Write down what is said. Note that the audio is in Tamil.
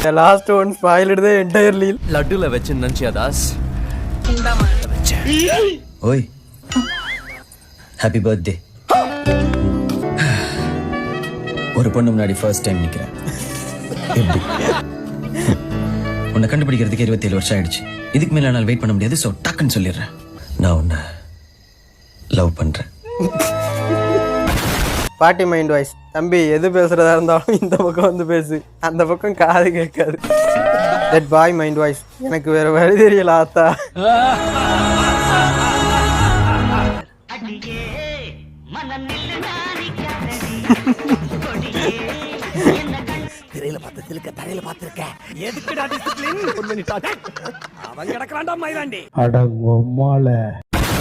The last one spoiled the entirely. லட்டுல வச்சு நினைச்சியா தாஸ்? ஓய் ஹாப்பி பர்த்டே. ஒரு பொண்ணு முன்னாடி ஃபர்ஸ்ட் டைம் நிக்கிறேன். எப்படி உன்னை கண்டுபிடிக்கிறதுக்கு 27 வருஷம் ஆயிடுச்சு. இதுக்கு மேல என்னால் வெயிட் பண்ண முடியாது. ஸோ டக்குன்னு சொல்லிடுறேன், நான் உன்னை லவ் பண்றேன். பாட்டி மைண்ட் வாய்ஸ், தம்பி எது பேசுறதா இருந்தாலும் இந்த பக்கம் வந்து பேசு, அந்த பக்கம் காது கேட்காது. தட் பாய் மைண்ட் வாய்ஸ், எனக்கு வேற வழி தெரியல ஆத்தா. திரையில பார்த்த சிலுக்க தரையில பார்த்திருக்கேன். எதுக்குடா டிசிப்ளின்? அவங்க கிடக்கலாம்டா மயிலாண்டி. அட உம்மால